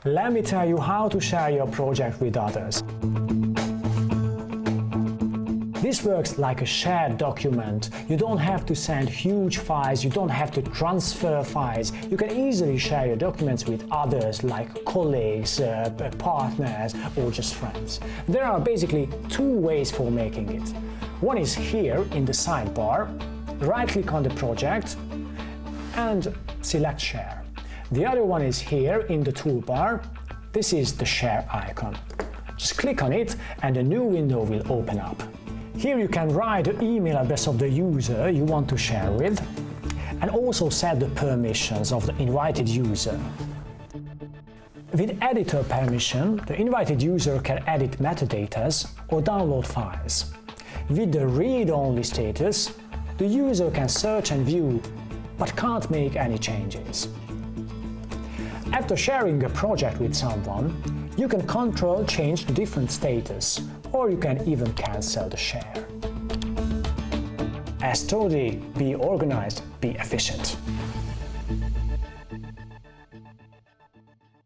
Let me tell you how to share your project with others. This works like a shared document. You don't have to send huge files, you don't have to transfer files. You can easily share your documents with others like colleagues, partners, or just friends. There are basically two ways for making it. One is here in the sidebar. Right-click on the project and select Share. The other one is here in the toolbar. This is the Share icon. Just click on it and a new window will open up. Here you can write the email address of the user you want to share with and also set the permissions of the invited user. With editor permission, the invited user can edit metadatas or download files. With the read-only status, the user can search and view but can't make any changes. After sharing a project with someone, you can change the different status, or you can even cancel the share. Astodi, be organized, be efficient.